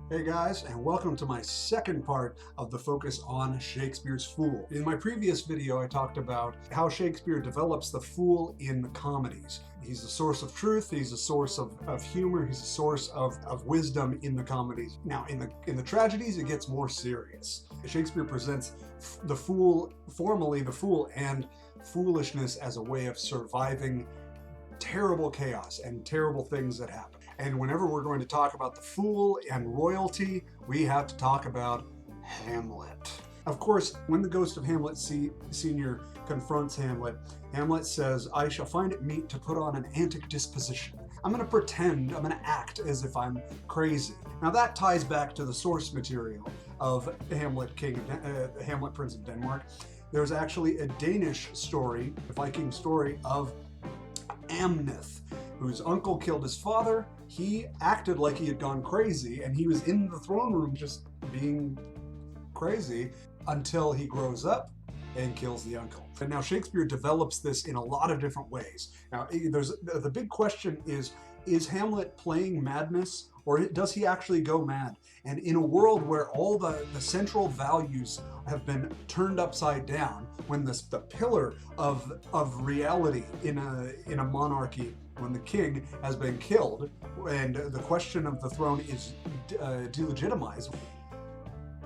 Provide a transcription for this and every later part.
Hey guys, and welcome to my second part of the focus on Shakespeare's Fool. In my previous video, I talked about how Shakespeare develops the fool in the comedies. He's a source of truth, he's a source of humor, he's a source of wisdom in the comedies. Now, in the tragedies, it gets more serious. Shakespeare presents the fool, formally the fool, and foolishness as a way of surviving terrible chaos and terrible things that happen. And whenever we're going to talk about the fool and royalty, we have to talk about Hamlet. Of course, when the ghost of Hamlet Sr. confronts Hamlet, Hamlet says, "I shall find it meet to put on an antic disposition." I'm going to pretend, I'm going to act as if I'm crazy. Now that ties back to the source material of Hamlet, Hamlet, Prince of Denmark. There's actually a Danish story, a Viking story of Amnith, whose uncle killed his father. He acted like he had gone crazy, and he was in the throne room just being crazy until he grows up and kills the uncle. And now Shakespeare develops this in a lot of different ways. Now, the big question is Hamlet playing madness, or does he actually go mad? And in a world where all the central values have been turned upside down, when the pillar of reality in a monarchy, when the king has been killed and the question of the throne is delegitimized,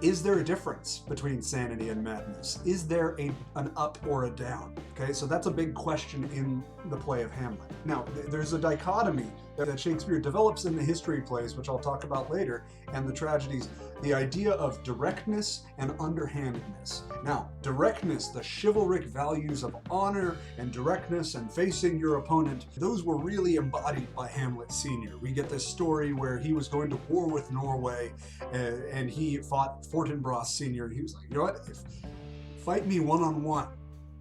is there a difference between sanity and madness? Is there an up or a down? Okay, so that's a big question in the play of Hamlet. Now, there's a dichotomy that Shakespeare develops in the history plays, which I'll talk about later, and the tragedies, the idea of directness and underhandedness. Now, directness, the chivalric values of honor and directness and facing your opponent, those were really embodied by Hamlet Sr. We get this story where he was going to war with Norway, and he fought Fortinbras Sr. He was like, you know what, fight me one-on-one,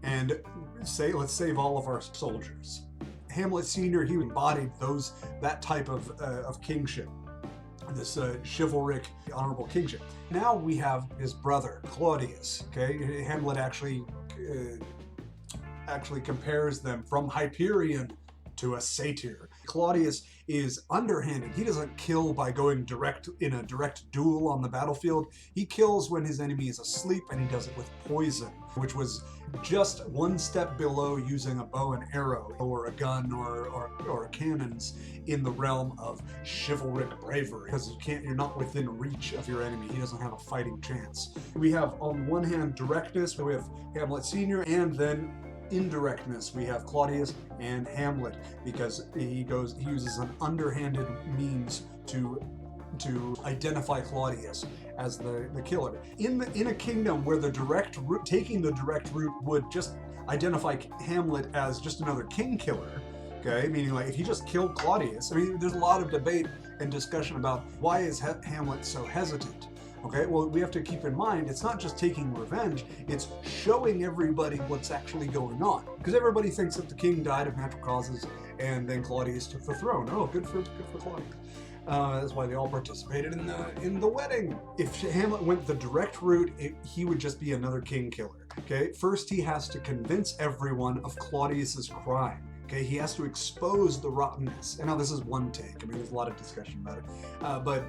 and let's save all of our soldiers. Hamlet Sr., he embodied that type of kingship, this chivalric, honorable kingship. Now we have his brother, Claudius. Okay, Hamlet actually compares them from Hyperion to a satyr. Claudius is underhanded. He doesn't kill by going in a direct duel on the battlefield. He kills when his enemy is asleep, and he does it with poison, which was just one step below using a bow and arrow or a gun or cannons in the realm of chivalric bravery, because you're not within reach of your enemy. He doesn't have a fighting chance. We have on one hand directness, we have Hamlet Sr., and then indirectness, we have Claudius and Hamlet, because he uses an underhanded means to identify Claudius as the killer. In a kingdom where taking the direct route would just identify Hamlet as just another king killer, okay, meaning like if he just killed Claudius, I mean, there's a lot of debate and discussion about why is Hamlet so hesitant. Okay, well, we have to keep in mind, it's not just taking revenge, it's showing everybody what's actually going on. Because everybody thinks that the king died of natural causes and then Claudius took the throne. Oh, good for Claudius. That's why they all participated in the wedding. If Hamlet went the direct route, he would just be another king killer. Okay, first he has to convince everyone of Claudius's crime. Okay, he has to expose the rottenness. And now this is one take. I mean, there's a lot of discussion about it. But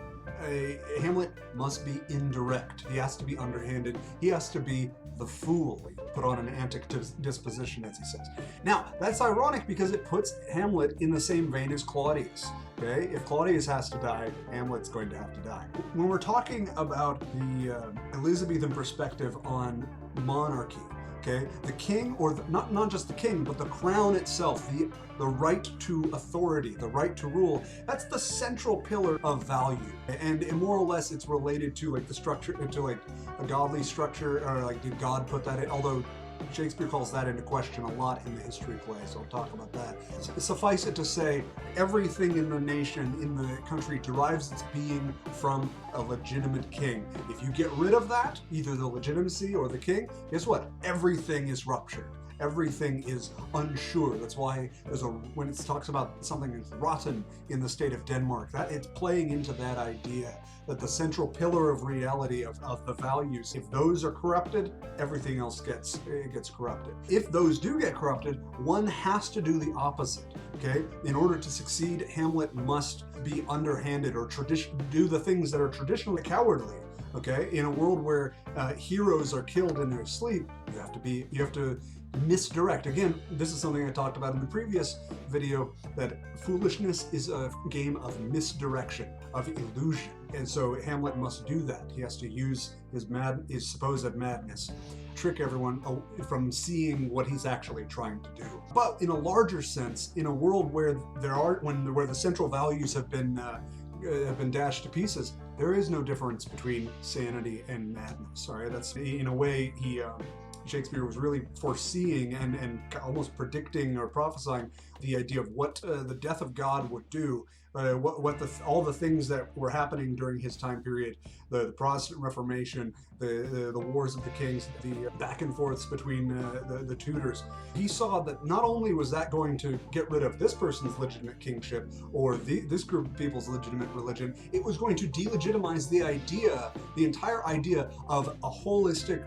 Hamlet must be indirect. He has to be underhanded. He has to be the fool. Put on an antic disposition, as he says. Now, that's ironic because it puts Hamlet in the same vein as Claudius. Okay, if Claudius has to die, Hamlet's going to have to die. When we're talking about the Elizabethan perspective on monarchy, okay, the king, or not just the king, but the crown itself, the right to authority, the right to rule, that's the central pillar of value. And more or less it's related to like the structure, to like a godly structure, or like did God put that in? Although Shakespeare calls that into question a lot in the history play, so I'll talk about that. Suffice it to say, everything in the nation, in the country, derives its being from a legitimate king. If you get rid of that, either the legitimacy or the king, guess what? Everything is ruptured. everything is unsure. That's why when it talks about something is rotten in the state of Denmark, that it's playing into that idea that the central pillar of reality of the values, if those are corrupted, everything else gets corrupted. If those do get corrupted, one has to do the opposite. Okay, in order to succeed, Hamlet must be underhanded or do the things that are traditionally cowardly. Okay, in a world where heroes are killed in their sleep, you have to misdirect. Again, this is something I talked about in the previous video, that foolishness is a game of misdirection, of illusion. And so Hamlet must do that. He has to use his supposed madness, trick everyone from seeing what he's actually trying to do. But in a larger sense, in a world where where the central values have been dashed to pieces, there is no difference between sanity and madness. All right, that's in a way Shakespeare was really foreseeing and almost predicting or prophesying the idea of what the death of God would do, all the things that were happening during his time period, the Protestant Reformation, the wars of the kings, the back and forths between the Tudors. He saw that not only was that going to get rid of this person's legitimate kingship or this group of people's legitimate religion, it was going to delegitimize the entire idea of a holistic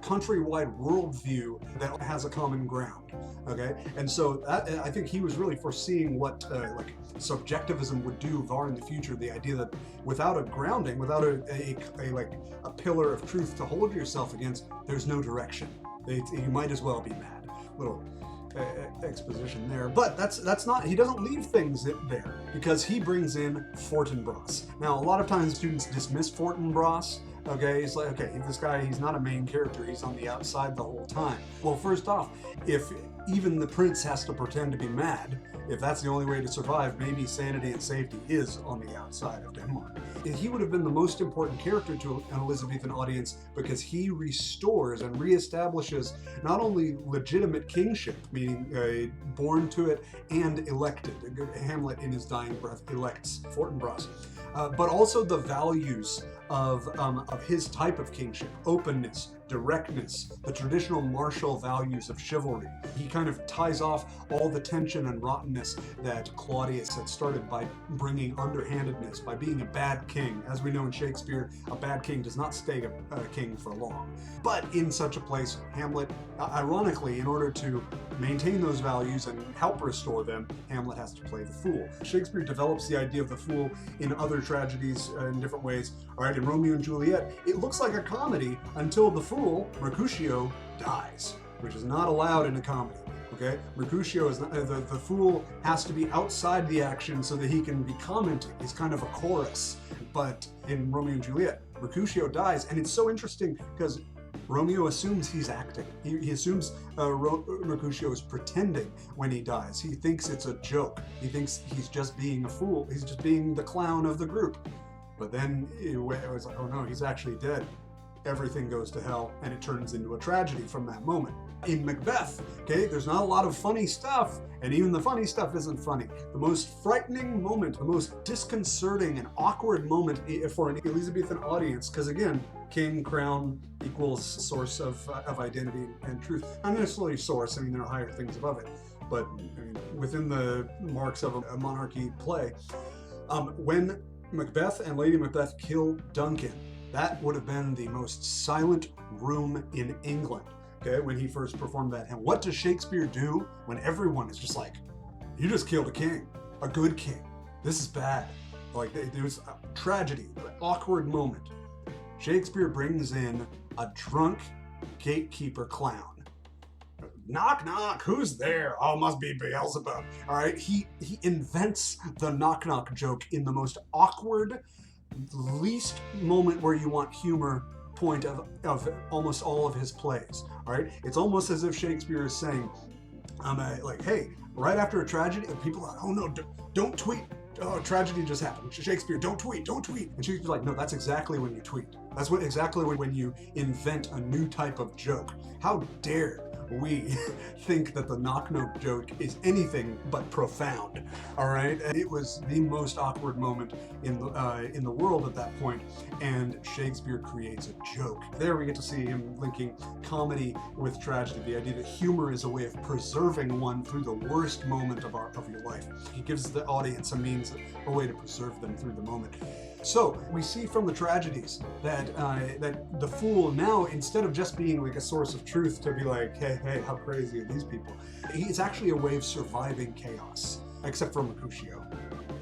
countrywide worldview that has a common ground. Okay, and so I think he was really foreseeing what like subjectivism would do far in the future. The idea that without a grounding, without a pillar of truth to hold yourself against, there's no direction. You might as well be mad. Little exposition there, but that's not. He doesn't leave things there because he brings in Fortinbras. Now, a lot of times students dismiss Fortinbras. Okay, it's like, okay, this guy, he's not a main character, he's on the outside the whole time. Well, first off, if even the prince has to pretend to be mad, if that's the only way to survive, maybe sanity and safety is on the outside of Denmark. He would have been the most important character to an Elizabethan audience because he restores and reestablishes not only legitimate kingship, meaning born to it and elected. Hamlet, in his dying breath, elects Fortinbras, but also the values of his type of kingship: openness, directness, the traditional martial values of chivalry. He kind of ties off all the tension and rottenness that Claudius had started by bringing underhandedness, by being a bad king. As we know in Shakespeare, a bad king does not stay a king for long. But in such a place, Hamlet, ironically, in order to maintain those values and help restore them, Hamlet has to play the fool. Shakespeare develops the idea of the fool in other tragedies in different ways. All right, in Romeo and Juliet, it looks like a comedy until the fool, Mercutio, dies, which is not allowed in a comedy. Okay, Mercutio is not, the fool has to be outside the action so that he can be commenting. He's kind of a chorus. But in Romeo and Juliet, Mercutio dies, and it's so interesting because Romeo assumes he's acting. He assumes Mercutio is pretending when he dies. He thinks it's a joke. He thinks he's just being a fool. He's just being the clown of the group. But then it was like, oh no, he's actually dead. Everything goes to hell, and it turns into a tragedy from that moment. In Macbeth, okay, there's not a lot of funny stuff, and even the funny stuff isn't funny. The most frightening moment, the most disconcerting and awkward moment for an Elizabethan audience, because again, king, crown equals source of identity and truth. Not necessarily source, I mean, there are higher things above it, but I mean, within the marks of a monarchy play. When Macbeth and Lady Macbeth kill Duncan, that would have been the most silent room in England, okay, when he first performed that. And what does Shakespeare do when everyone is just like, you just killed a king, a good king. This is bad. Like, there's a tragedy, an awkward moment. Shakespeare brings in a drunk gatekeeper clown. Knock, knock, who's there? Oh, must be Beelzebub. All right, he invents the knock, knock joke in the most awkward, least moment where you want humor point of almost all of his plays. All right, it's almost as if Shakespeare is saying, like, hey, right after a tragedy, people are like, oh no, don't tweet. Oh, tragedy just happened. Shakespeare, don't tweet, don't tweet. And Shakespeare's like, no, that's exactly when you tweet. That's exactly when you invent a new type of joke. How dare we think that the knock-knock joke is anything but profound, all right? And it was the most awkward moment in the world at that point, and Shakespeare creates a joke. There we get to see him linking comedy with tragedy, the idea that humor is a way of preserving one through the worst moment of your life. He gives the audience a way to preserve them through the moment. So we see from the tragedies that that the fool now, instead of just being like a source of truth to be like, hey, how crazy are these people? He's actually a way of surviving chaos, except for Mercutio.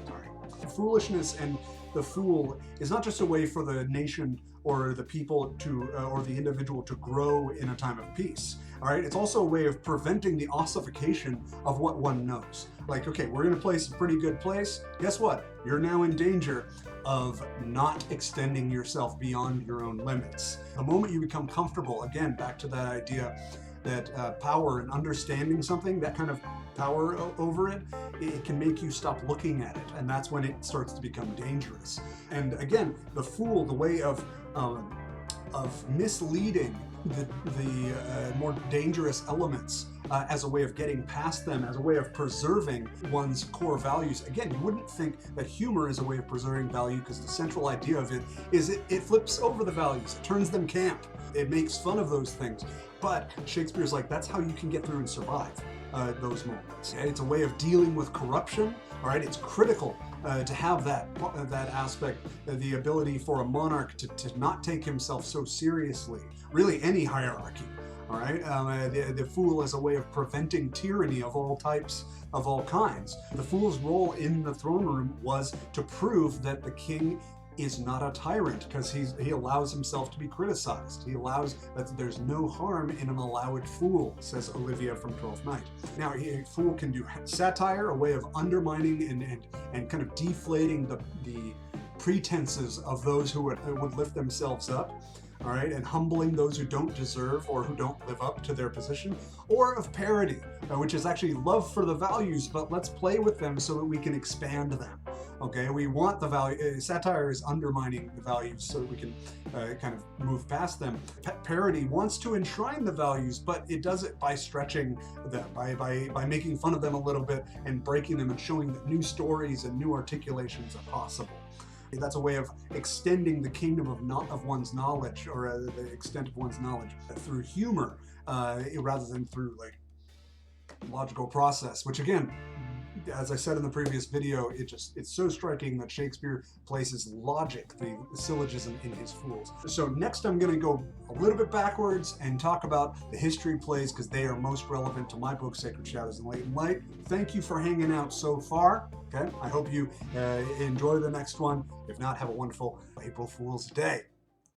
Sorry. Foolishness and the fool is not just a way for the nation or the people to, or the individual to grow in a time of peace. All right, it's also a way of preventing the ossification of what one knows. Like, okay, we're in a place, a pretty good place. Guess what? You're now in danger of not extending yourself beyond your own limits. The moment you become comfortable, again, back to that idea that power and understanding something, that kind of power over it, it can make you stop looking at it, and that's when it starts to become dangerous. And again, the fool, the way of misleading the more dangerous elements as a way of getting past them, as a way of preserving one's core values. Again, you wouldn't think that humor is a way of preserving value, because the central idea of it is it flips over the values, it turns them camp, it makes fun of those things. But Shakespeare's like, that's how you can get through and survive those moments. Okay? It's a way of dealing with corruption. All right, it's critical to have that aspect, the ability for a monarch to not take himself so seriously, really any hierarchy. All right, the fool is a way of preventing tyranny of all types, of all kinds. The fool's role in the throne room was to prove that the king is not a tyrant, because he allows himself to be criticized. He allows that there's no harm in an allowed fool, says Olivia from Twelfth Night. Now, a fool can do satire, a way of undermining and kind of deflating the pretenses of those who would lift themselves up. All right, and humbling those who don't deserve or who don't live up to their position, or of parody, which is actually love for the values, but let's play with them so that we can expand them. Okay, we want the value. Satire is undermining the values so that we can kind of move past them. Parody wants to enshrine the values, but it does it by stretching them, by making fun of them a little bit and breaking them and showing that new stories and new articulations are possible. That's a way of extending the kingdom of one's knowledge, or the extent of one's knowledge, through humor rather than through like logical process, which again, as I said in the previous video, it's so striking that Shakespeare places logic, the syllogism, in his fools. So next I'm going to go a little bit backwards and talk about the history plays, because they are most relevant to my book, Sacred Shadows and Latent Light. Thank you for hanging out so far. Okay, I hope you enjoy the next one. If not, have a wonderful April Fool's Day.